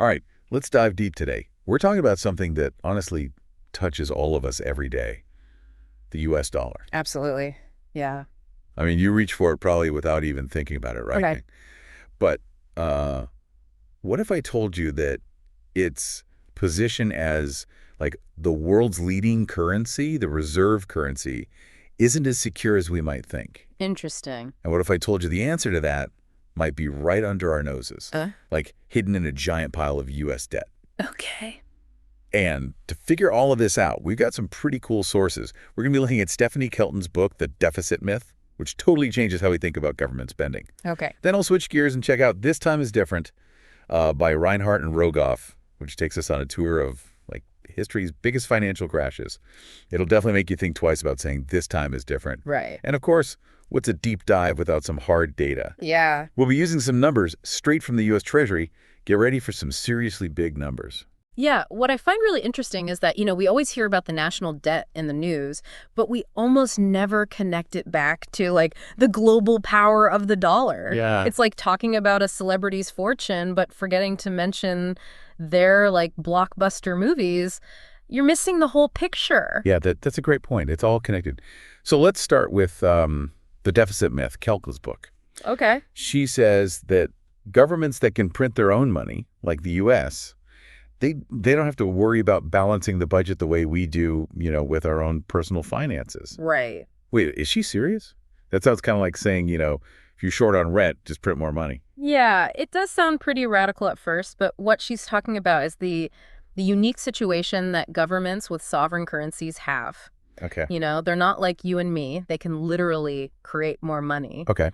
All right, let's dive deep today. We're talking about something that honestly touches all of us every day, the U.S. dollar. Absolutely. Yeah. I mean, you reach for it probably without even thinking about it, right? Okay. But what if I told you that its position as like the world's leading currency, the reserve currency, isn't as secure as we might think? Interesting. And what if I told you the answer to that might be right under our noses, Uh, like hidden in a giant pile of U.S. debt? okay. And to figure all of this out, we've got some pretty cool sources. We're going to be looking at Stephanie Kelton's book, The Deficit Myth, which totally changes how we think about government spending. Okay. Then I'll switch gears and check out This Time is Different by Reinhart and Rogoff, which takes us on a tour of like history's biggest financial crashes. It'll definitely make you think twice about saying this time is different. Right. And of course, what's a deep dive without some hard data? Yeah. We'll be using some numbers straight from the U.S. Treasury. Get ready for some seriously big numbers. Yeah. What I find really interesting is that, we always hear about the national debt in the news, but we almost never connect it back to like the global power of the dollar. Yeah. It's like talking about a celebrity's fortune, but forgetting to mention their like blockbuster movies. You're missing the whole picture. Yeah, that's a great point. It's all connected. So let's start with The Deficit Myth, Kelton's book. Okay. She says that governments that can print their own money, like the U.S., they don't have to worry about balancing the budget the way we do, with our own personal finances. Right. Wait, is she serious? That sounds kind of like saying, if you're short on rent, just print more money. Yeah, it does sound pretty radical at first, but what she's talking about is the unique situation that governments with sovereign currencies have. Okay. They're not like you and me. They can literally create more money. Okay.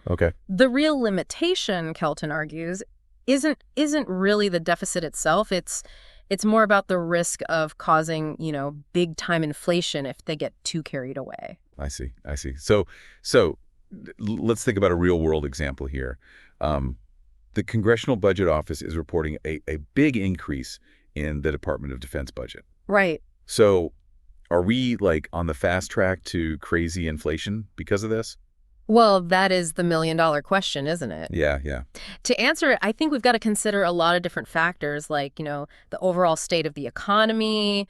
The real limitation, Kelton argues, isn't really the deficit itself. It's more about the risk of causing, big time inflation if they get too carried away. I see. So let's think about a real world example here. The Congressional Budget Office is reporting a big increase in the Department of Defense budget. Right. So are we like on the fast track to crazy inflation because of this? Well, that is the million-dollar question, isn't it? Yeah. To answer it, I think we've got to consider a lot of different factors like, the overall state of the economy,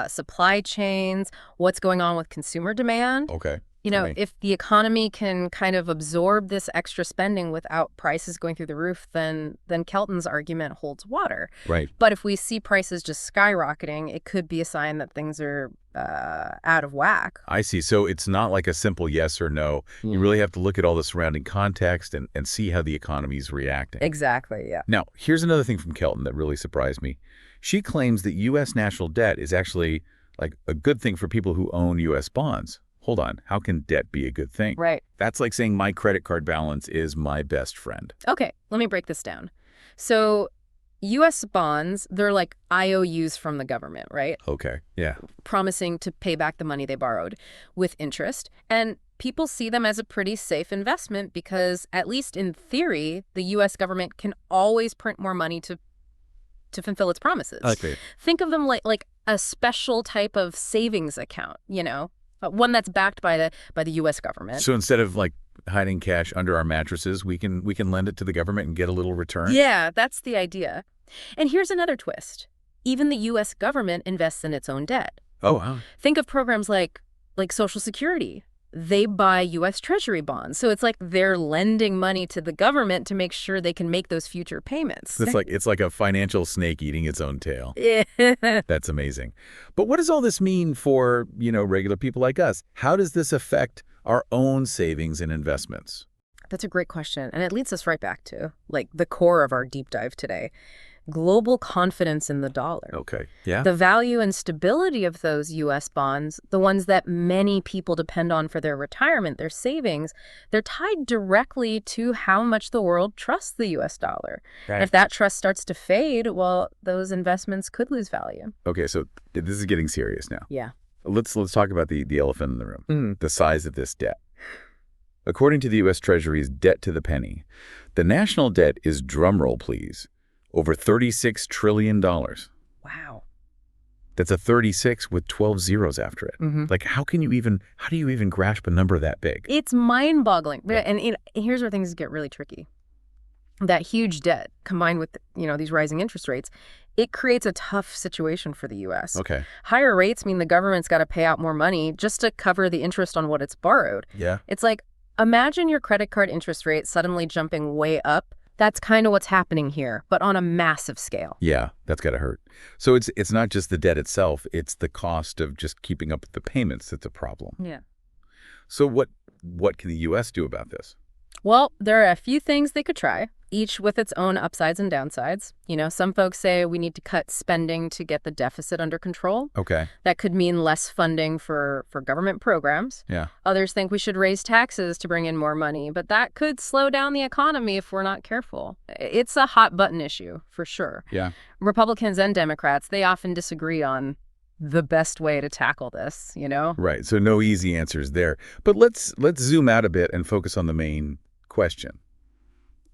supply chains, what's going on with consumer demand. Okay. If the economy can kind of absorb this extra spending without prices going through the roof, then Kelton's argument holds water. Right. But if we see prices just skyrocketing, it could be a sign that things are out of whack. I see. So it's not like a simple yes or no. You really have to look at all the surrounding context and see how the economy is reacting. Exactly, yeah. Now, here's another thing from Kelton that really surprised me. She claims that U.S. national debt is actually like a good thing for people who own U.S. bonds. Hold on. How can debt be a good thing? Right. That's like saying my credit card balance is my best friend. Okay, let me break this down. So U.S. bonds, they're like IOUs from the government, right? Okay. Yeah. Promising to pay back the money they borrowed with interest. And people see them as a pretty safe investment because, at least in theory, the U.S. government can always print more money to fulfill its promises. Okay. Think of them like a special type of savings account, one that's backed by the U.S. government. So instead of like hiding cash under our mattresses, we can lend it to the government and get a little return? Yeah, that's the idea. And here's another twist. Even the U.S. government invests in its own debt. Oh, wow. Think of programs like Social Security. They buy U.S. Treasury bonds. So it's like they're lending money to the government to make sure they can make those future payments. It's like a financial snake eating its own tail. Yeah. That's amazing. But what does all this mean for, regular people like us? How does this affect our own savings and investments? That's a great question. And it leads us right back to the core of our deep dive today. Global confidence in the dollar. Okay. Yeah. The value and stability of those U.S. bonds, the ones that many people depend on for their retirement, their savings, they're tied directly to how much the world trusts the U.S. dollar. Right. And if that trust starts to fade, well, those investments could lose value. Okay, so this is getting serious now. Yeah. Let's talk about the elephant in the room, the size of this debt. According to the U.S. Treasury's debt to the penny, the national debt is, drumroll please, over $36 trillion. Wow. That's a 36 with 12 zeros after it. Like, how do you even grasp a number that big? It's mind-boggling. And here's where things get really tricky. That huge debt combined with, these rising interest rates, it creates a tough situation for the U.S. Okay. Higher rates mean the government's got to pay out more money just to cover the interest on what it's borrowed. Yeah. It's like, imagine your credit card interest rate suddenly jumping way up. That's kind of what's happening here, but on a massive scale. Yeah, that's got to hurt. So it's not just the debt itself, it's the cost of just keeping up with the payments that's a problem. Yeah. So what can the U.S. do about this? Well, there are a few things they could try, each with its own upsides and downsides. Some folks say we need to cut spending to get the deficit under control. Okay. That could mean less funding for government programs. Yeah. Others think we should raise taxes to bring in more money, but that could slow down the economy if we're not careful. It's a hot button issue, for sure. Yeah. Republicans and Democrats, they often disagree on the best way to tackle this, Right. So no easy answers there. But let's zoom out a bit and focus on the main question.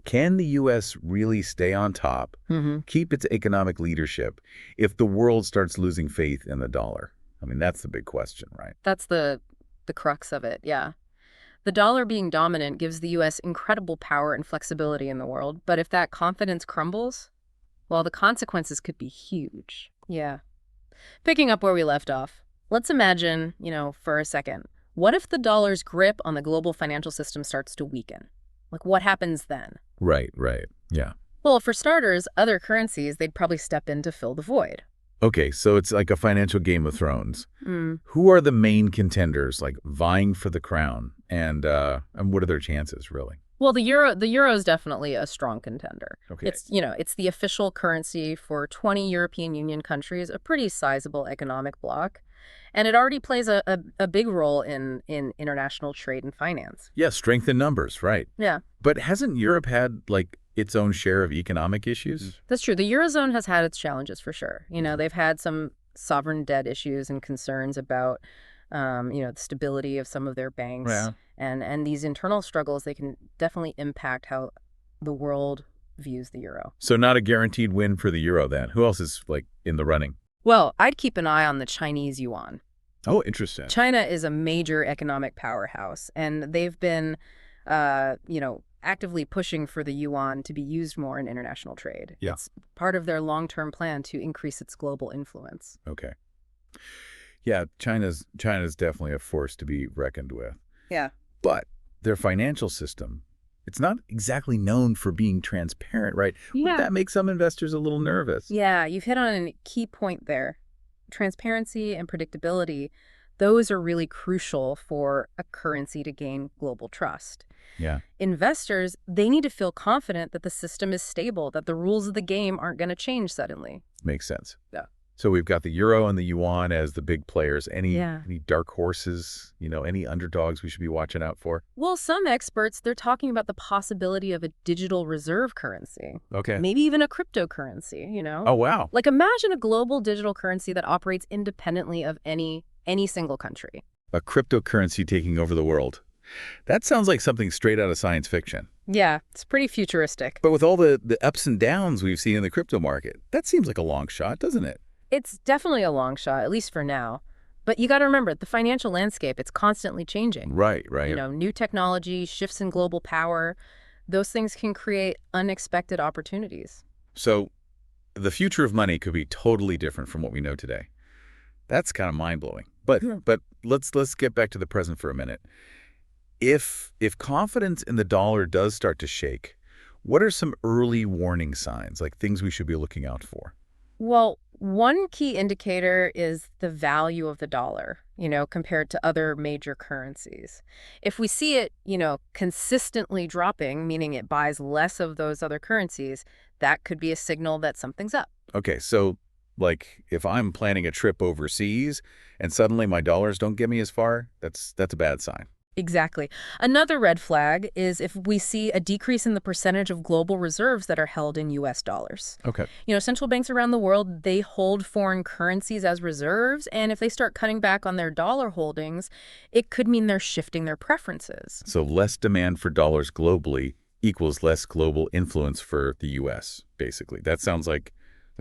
Can the U.S. really stay on top, keep its economic leadership, if the world starts losing faith in the dollar? I mean, that's the big question, right? That's the crux of it, yeah. The dollar being dominant gives the U.S. incredible power and flexibility in the world, but if that confidence crumbles, well, the consequences could be huge. Yeah. Picking up where we left off, let's imagine, for a second, what if the dollar's grip on the global financial system starts to weaken? Like, what happens then? Right. Yeah. Well, for starters, other currencies, they'd probably step in to fill the void. Okay, so it's like a financial Game of Thrones. Who are the main contenders, like vying for the crown, and what are their chances, really? Well, the euro is definitely a strong contender. Okay. It's the official currency for 20 European Union countries, a pretty sizable economic bloc. And it already plays a big role in international trade and finance. Yeah, strength in numbers, right. Yeah. But hasn't Europe had, its own share of economic issues? That's true. The Eurozone has had its challenges for sure. They've had some sovereign debt issues and concerns about, the stability of some of their banks. Yeah. And these internal struggles, they can definitely impact how the world views the euro. So not a guaranteed win for the euro, then. Who else is, in the running? Well, I'd keep an eye on the Chinese yuan. Oh, interesting. China is a major economic powerhouse, and they've been, actively pushing for the yuan to be used more in international trade. Yeah. It's part of their long-term plan to increase its global influence. Okay. Yeah, China's definitely a force to be reckoned with. Yeah. But their financial system, it's not exactly known for being transparent, right? Yeah. Would that make some investors a little nervous? Yeah, you've hit on a key point there. Transparency and predictability, those are really crucial for a currency to gain global trust. Yeah. Investors, they need to feel confident that the system is stable, that the rules of the game aren't going to change suddenly. Makes sense. Yeah. So we've got the euro and the yuan as the big players. Any dark horses, any underdogs we should be watching out for? Well, some experts, they're talking about the possibility of a digital reserve currency. Okay. Maybe even a cryptocurrency, Oh, wow. Like, imagine a global digital currency that operates independently of any single country. A cryptocurrency taking over the world. That sounds like something straight out of science fiction. Yeah, it's pretty futuristic. But with all the ups and downs we've seen in the crypto market, that seems like a long shot, doesn't it? It's definitely a long shot, at least for now. But you got to remember, the financial landscape, it's constantly changing. Right. New technology, shifts in global power, those things can create unexpected opportunities. So the future of money could be totally different from what we know today. That's kind of mind-blowing. But let's get back to the present for a minute. If confidence in the dollar does start to shake, what are some early warning signs, like things we should be looking out for? Well, one key indicator is the value of the dollar, compared to other major currencies. If we see it, consistently dropping, meaning it buys less of those other currencies, that could be a signal that something's up. Okay, so if I'm planning a trip overseas and suddenly my dollars don't get me as far, that's a bad sign. Exactly. Another red flag is if we see a decrease in the percentage of global reserves that are held in U.S. dollars. Okay. Central banks around the world, they hold foreign currencies as reserves, and if they start cutting back on their dollar holdings, it could mean they're shifting their preferences. So less demand for dollars globally equals less global influence for the U.S., basically. That sounds like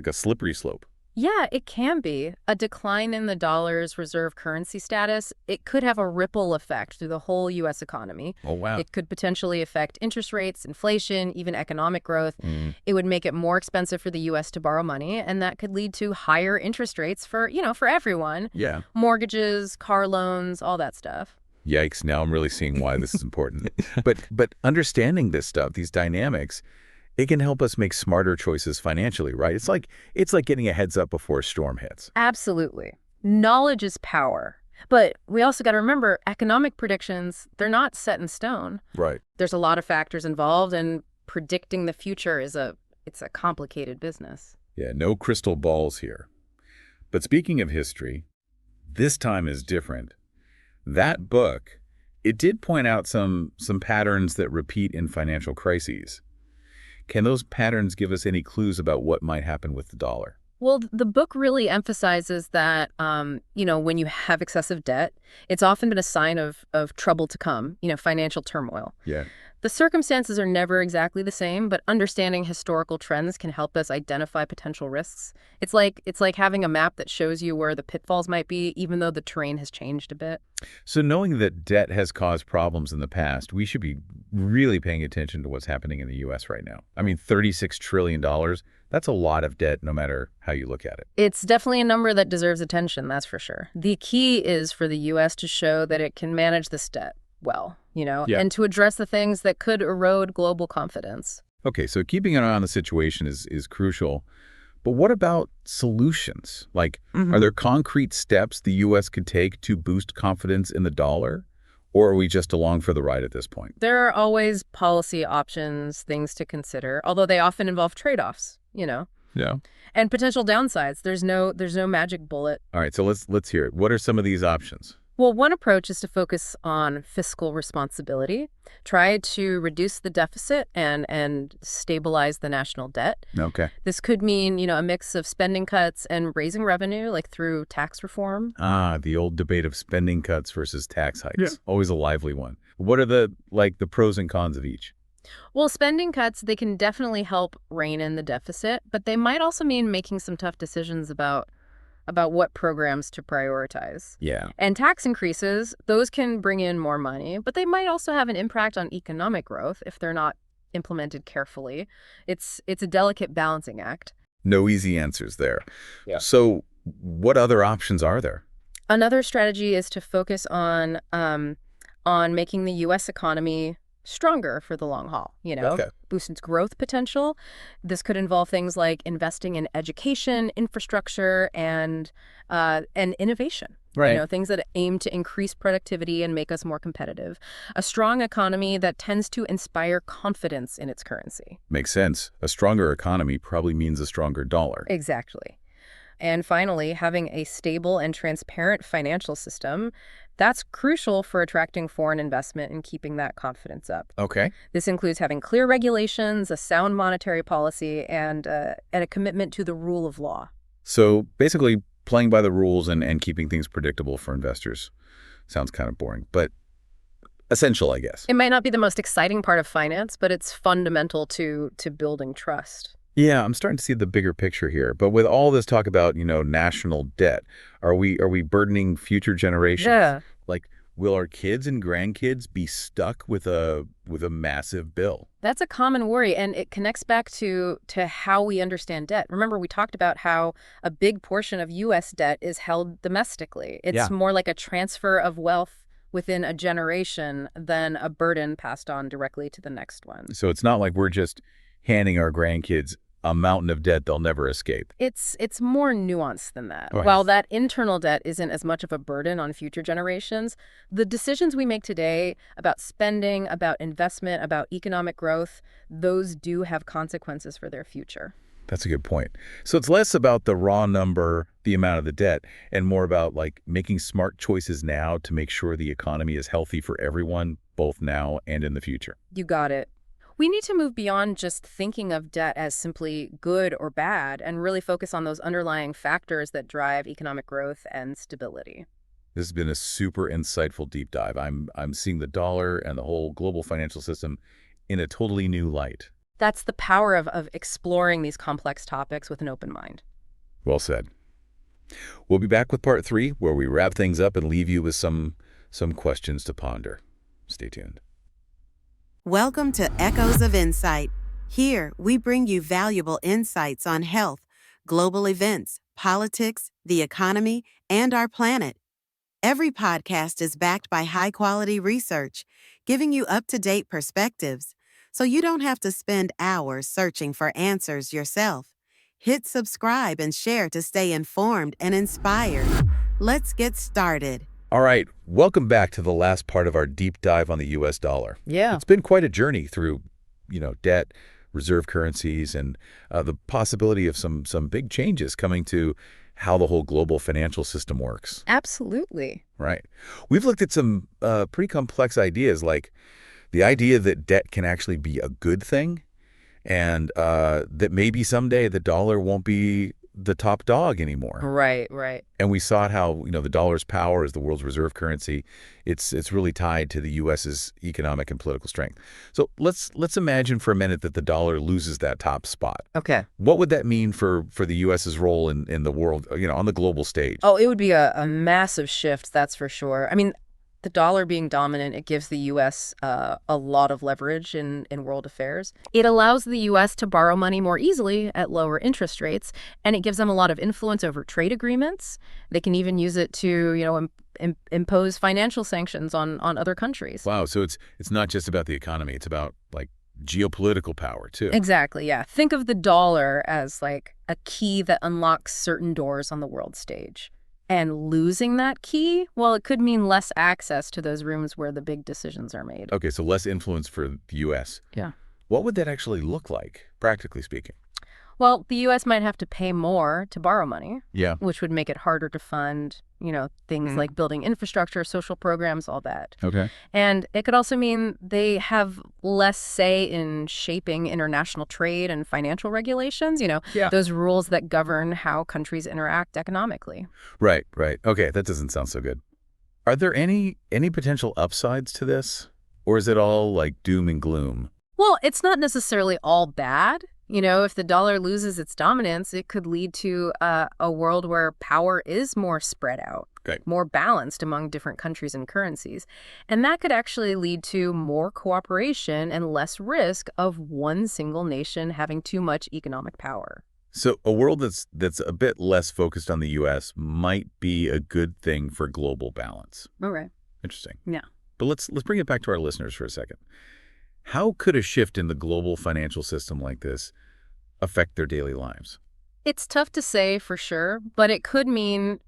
a slippery slope. Yeah, it can be. A decline in the dollar's reserve currency status, it could have a ripple effect through the whole U.S. economy. Oh, wow. It could potentially affect interest rates, inflation, even economic growth. Mm, It would make it more expensive for the U.S. to borrow money, and that could lead to higher interest rates for everyone. yeah. Mortgages, car loans, all that stuff. Yikes, now I'm really seeing why this is important. But understanding this stuff, these dynamics, it can help us make smarter choices financially, right? It's like getting a heads up before a storm hits. Absolutely. Knowledge is power. But we also got to remember economic predictions, they're not set in stone. Right. There's a lot of factors involved, and predicting the future it's a complicated business. Yeah, no crystal balls here. But speaking of history, this time is different. That book, it did point out some patterns that repeat in financial crises. Can those patterns give us any clues about what might happen with the dollar? Well, the book really emphasizes that, when you have excessive debt, it's often been a sign of trouble to come, financial turmoil. Yeah. The circumstances are never exactly the same, but understanding historical trends can help us identify potential risks. It's like having a map that shows you where the pitfalls might be, even though the terrain has changed a bit. So knowing that debt has caused problems in the past, we should be really paying attention to what's happening in the U.S. right now. I mean, $36 trillion, that's a lot of debt no matter how you look at it. It's definitely a number that deserves attention, that's for sure. The key is for the U.S. to show that it can manage this debt well, Yeah. and to address the things that could erode global confidence. Okay, so keeping an eye on the situation is crucial. But what about solutions? Like, are there concrete steps the U.S. could take to boost confidence in the dollar? Or are we just along for the ride at this point? There are always policy options, things to consider, although they often involve trade-offs, Yeah. and potential downsides. There's no magic bullet. All right, so let's hear it. What are some of these options? Well, one approach is to focus on fiscal responsibility, try to reduce the deficit and stabilize the national debt. Okay. This could mean, a mix of spending cuts and raising revenue, like through tax reform. Ah, the old debate of spending cuts versus tax hikes. Yeah. Always a lively one. What are the pros and cons of each? Well, spending cuts, they can definitely help rein in the deficit, but they might also mean making some tough decisions about what programs to prioritize. Yeah. And tax increases, those can bring in more money, but they might also have an impact on economic growth if they're not implemented carefully. It's a delicate balancing act. No easy answers there. Yeah. So what other options are there? Another strategy is to focus on making the U.S. economy stronger for the long haul, Okay. boost its growth potential. This could involve things like investing in education, infrastructure, and innovation. Right. Things that aim to increase productivity and make us more competitive. A strong economy that tends to inspire confidence in its currency. Makes sense. A stronger economy probably means a stronger dollar. Exactly. And finally, having a stable and transparent financial system, that's crucial for attracting foreign investment and keeping that confidence up. Okay. This includes having clear regulations, a sound monetary policy, and a commitment to the rule of law. So basically playing by the rules and keeping things predictable for investors. Sounds kind of boring, but essential, I guess. It might not be the most exciting part of finance, but it's fundamental to building trust. Yeah, I'm starting to see the bigger picture here. But with all this talk about, national debt, are we burdening future generations? Yeah. Like, will our kids and grandkids be stuck with a massive bill? That's a common worry, and it connects back to how we understand debt. Remember, we talked about how a big portion of U.S. debt is held domestically. It's Yeah. more like a transfer of wealth within a generation than a burden passed on directly to the next one. So it's not like we're just handing our grandkids a mountain of debt they'll never escape. It's more nuanced than that. Right. While that internal debt isn't as much of a burden on future generations, the decisions we make today about spending, about investment, about economic growth, those do have consequences for their future. That's a good point. So it's less about the raw number, the amount of the debt, and more about making smart choices now to make sure the economy is healthy for everyone, both now and in the future. You got it. We need to move beyond just thinking of debt as simply good or bad and really focus on those underlying factors that drive economic growth and stability. This has been a super insightful deep dive. I'm seeing the dollar and the whole global financial system in a totally new light. That's the power of exploring these complex topics with an open mind. Well said. We'll be back with part 3, where we wrap things up and leave you with some questions to ponder. Stay tuned. Welcome to Echoes of Insight. Here, we bring you valuable insights on health, global events, politics, the economy, and our planet. Every podcast is backed by high-quality research, giving you up-to-date perspectives, so you don't have to spend hours searching for answers yourself. Hit subscribe and share to stay informed and inspired. Let's get started. All right, welcome back to the last part of our deep dive on the U.S. dollar. Yeah. It's been quite a journey through, debt, reserve currencies, and the possibility of some big changes coming to how the whole global financial system works. Absolutely. Right. We've looked at some pretty complex ideas, like the idea that debt can actually be a good thing, and that maybe someday the dollar won't be the top dog anymore. Right, right. And we saw how, the dollar's power as the world's reserve currency, it's really tied to the U.S.'s economic and political strength. So let's imagine for a minute that the dollar loses that top spot. Okay. What would that mean for the U.S.'s role in the world, on the global stage? Oh, it would be a massive shift, that's for sure. I mean, the dollar being dominant, it gives the U.S. A lot of leverage in world affairs. It allows the U.S. to borrow money more easily at lower interest rates, and it gives them a lot of influence over trade agreements. They can even use it to, impose financial sanctions on other countries. Wow, so it's not just about the economy, it's about, like, geopolitical power, too. Exactly, yeah. Think of the dollar as, like, a key that unlocks certain doors on the world stage. And losing that key, well, it could mean less access to those rooms where the big decisions are made. Okay, so less influence for the U.S. Yeah. What would that actually look like, practically speaking? Well, the U.S. might have to pay more to borrow money, Yeah. which would make it harder to fund, things like building infrastructure, social programs, all that. Okay. And it could also mean they have less say in shaping international trade and financial regulations, Yeah. those rules that govern how countries interact economically. Right, right. Okay, that doesn't sound so good. Are there any potential upsides to this? Or is it all like doom and gloom? Well, it's not necessarily all bad. If the dollar loses its dominance, it could lead to a world where power is more spread out, Right. more balanced among different countries and currencies. And that could actually lead to more cooperation and less risk of one single nation having too much economic power. So a world that's a bit less focused on the U.S. might be a good thing for global balance. All right. Interesting. Yeah. But let's bring it back to our listeners for a second. How could a shift in the global financial system like this affect their daily lives? It's tough to say for sure, but it could mean,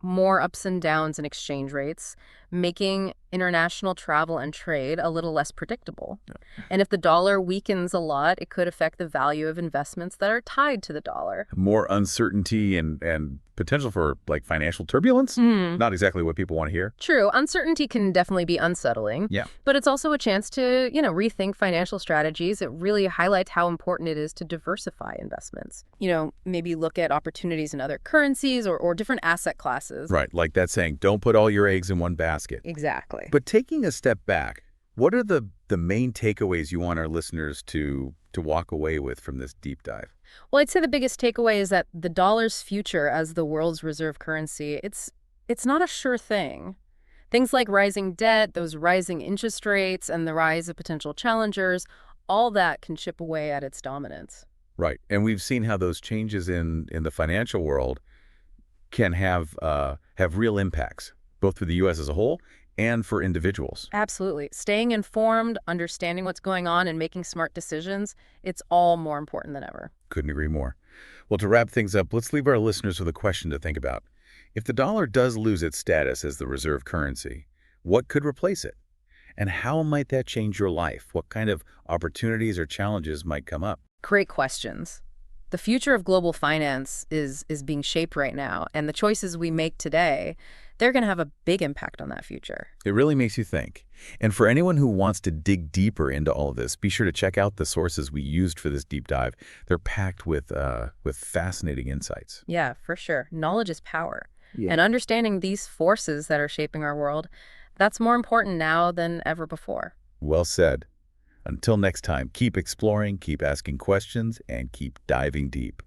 more ups and downs in exchange rates, making international travel and trade a little less predictable. Yeah. And if the dollar weakens a lot, it could affect the value of investments that are tied to the dollar. More uncertainty and potential for, like, financial turbulence? Not exactly what people want to hear. True. Uncertainty can definitely be unsettling. Yeah. But it's also a chance to, rethink financial strategies. It really highlights how important it is to diversify investments. Maybe look at opportunities in other currencies or different asset classes. Right, like that saying, don't put all your eggs in one basket. Exactly. But taking a step back, what are the main takeaways you want our listeners to walk away with from this deep dive? Well, I'd say the biggest takeaway is that the dollar's future as the world's reserve currency, it's not a sure thing. Things like rising debt, those rising interest rates, and the rise of potential challengers, all that can chip away at its dominance. Right, and we've seen how those changes in the financial world can have real impacts, both for the U.S. as a whole and for individuals. Absolutely. Staying informed, understanding what's going on, and making smart decisions, it's all more important than ever. Couldn't agree more. Well, to wrap things up, let's leave our listeners with a question to think about. If the dollar does lose its status as the reserve currency, what could replace it? And how might that change your life? What kind of opportunities or challenges might come up? Great questions. The future of global finance is being shaped right now, and the choices we make today, they're going to have a big impact on that future. It really makes you think. And for anyone who wants to dig deeper into all of this, be sure to check out the sources we used for this deep dive. They're packed with fascinating insights. Yeah, for sure. Knowledge is power. Yeah. And understanding these forces that are shaping our world, that's more important now than ever before. Well said. Until next time, keep exploring, keep asking questions, and keep diving deep.